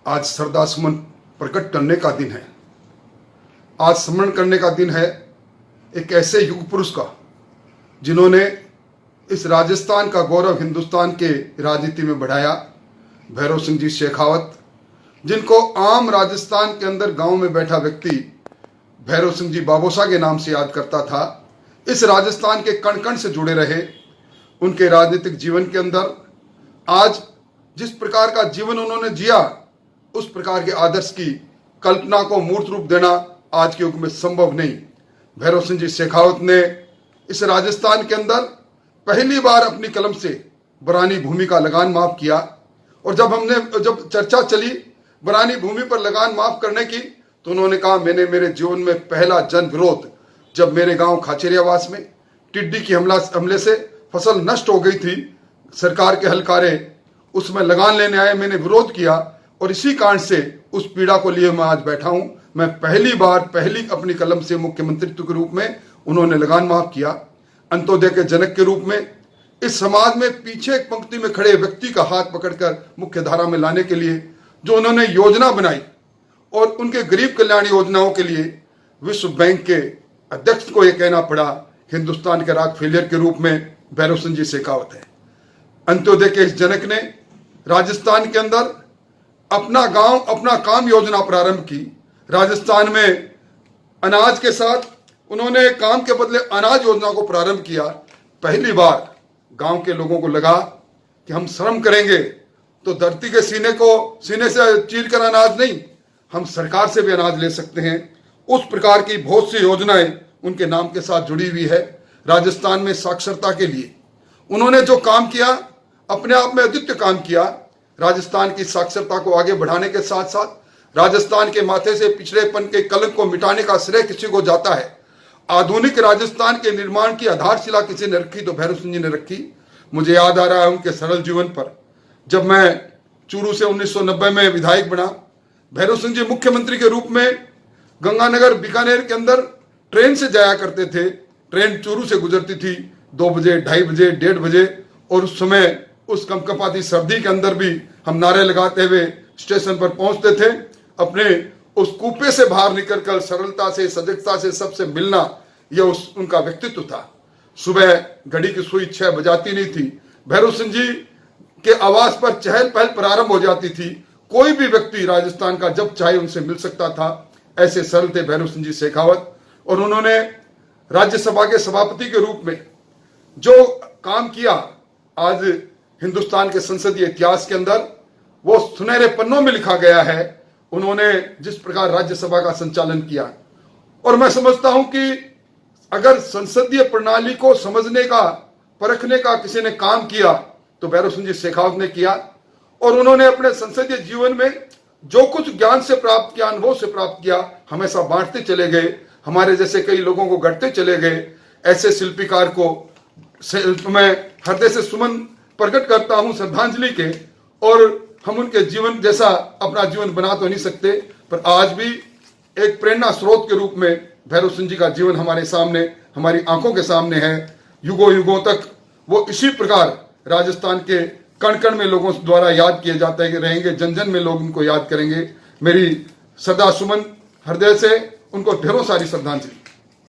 आज श्रद्धासुमन प्रकट करने का दिन है। आज स्मरण करने का दिन है एक ऐसे युग पुरुष का जिन्होंने इस राजस्थान का गौरव हिंदुस्तान के राजनीति में बढ़ाया। भैरव सिंह जी शेखावत, जिनको आम राजस्थान के अंदर गांव में बैठा व्यक्ति भैरव सिंह जी बाबोसा के नाम से याद करता था, इस राजस्थान के कण कण से जुड़े रहे। उनके राजनीतिक जीवन के अंदर आज जिस प्रकार का जीवन उन्होंने जिया, उस प्रकार के आदर्श की कल्पना को मूर्त रूप देना आज के युग में संभव नहीं। भैरव सिंह जी शेखावत ने इस राजस्थान के अंदर पहली बार अपनी कलम से बरानी भूमि का लगान माफ किया। और जब चर्चा चली बरानी भूमि पर लगान माफ करने की, तो उन्होंने कहा, मैंने मेरे जीवन में पहला जन विरोध जब मेरे गांव खाचेरियावास में टिड्डी की हमले से फसल नष्ट हो गई थी, सरकार के हलकारे उसमें लगान लेने आए, मैंने विरोध किया और इसी कारण से उस पीड़ा को लिए मैं आज बैठा हूं। मैं पहली अपनी कलम से मुख्यमंत्रित्व के रूप में उन्होंने लगान माफ किया। अंत्योदय के जनक के रूप में इस समाज में पीछे एक पंक्ति में खड़े व्यक्ति का हाथ पकड़कर मुख्य धारा में लाने के लिए जो उन्होंने योजना बनाई और उनके गरीब कल्याण योजनाओं के लिए विश्व बैंक के अध्यक्ष को यह कहना पड़ा, हिंदुस्तान के रॉकफेलर के रूप में भैरव सिंह जी शेखावत है। अंत्योदय के इस जनक ने राजस्थान के अंदर अपना गांव अपना काम योजना प्रारंभ की। राजस्थान में अनाज के साथ उन्होंने काम के बदले अनाज योजना को प्रारंभ किया। पहली बार गांव के लोगों को लगा कि हम श्रम करेंगे तो धरती के सीने से चीर कर अनाज नहीं, हम सरकार से भी अनाज ले सकते हैं। उस प्रकार की बहुत सी योजनाएं उनके नाम के साथ जुड़ी हुई है। राजस्थान में साक्षरता के लिए उन्होंने जो काम किया, अपने आप में अद्वितीय काम किया। राजस्थान की साक्षरता को आगे बढ़ाने के साथ साथ राजस्थान के माथे से पिछड़ेपन के कलंक को मिटाने का श्रेय किसी को जाता है। आधुनिक राजस्थान के निर्माण की आधारशिला किसी ने रखी तो भैरव सिंह जी ने रखी। मुझे याद आ रहा है उनके सरल जीवन पर। जब मैं चूरू से 1990 में विधायक बना, भैरव सिंह जी मुख्यमंत्री के रूप में गंगानगर बीकानेर के अंदर ट्रेन से जाया करते थे। ट्रेन चूरू से गुजरती थी 2 बजे, 2:30 बजे, 1:30 बजे, और उस समय उस कंपकपाती सर्दी के अंदर भी हम नारे लगाते हुए स्टेशन पर पहुंचते थे। अपने उस कूपे से बाहर निकलकर सरलता से, सजगता से सबसे मिलना, यह उनका व्यक्तित्व था। सुबह घड़ी की सुई 6 बजाती नहीं थी, भैरव सिंह जी के आवास पर चहल पहल प्रारंभ हो जाती थी। कोई भी व्यक्ति राजस्थान का जब चाहे उनसे मिल सकता था। ऐसे सरल थे भैरव सिंह जी शेखावत। और उन्होंने राज्यसभा के सभापति के रूप में जो काम किया, आज हिंदुस्तान के संसदीय इतिहास के अंदर वो सुनहरे पन्नों में लिखा गया है। उन्होंने जिस प्रकार राज्यसभा का संचालन किया, और मैं समझता हूं कि अगर संसदीय प्रणाली को समझने का, परखने का किसी ने काम किया तो भैरव सिंह जी शेखावत ने किया। और उन्होंने अपने संसदीय जीवन में जो कुछ ज्ञान से प्राप्त किया, अनुभव से प्राप्त किया, हमेशा बांटते चले गए। हमारे जैसे कई लोगों को गढ़ते चले गए। ऐसे शिल्पीकार को मैं हृदय से सुमन प्रकट करता हूं श्रद्धांजलि के। और हम उनके जीवन जैसा अपना जीवन बना तो नहीं सकते, पर आज भी एक प्रेरणा स्रोत के रूप में भैरव सिंह जी का जीवन हमारे सामने, हमारी आंखों के सामने है। युगों युगों तक वो इसी प्रकार राजस्थान के कण कण में लोगों द्वारा याद किए जाते रहेंगे। जन जन में लोग उनको याद करेंगे। मेरी सदा सुमन हृदय से उनको ढेरों सारी श्रद्धांजलि।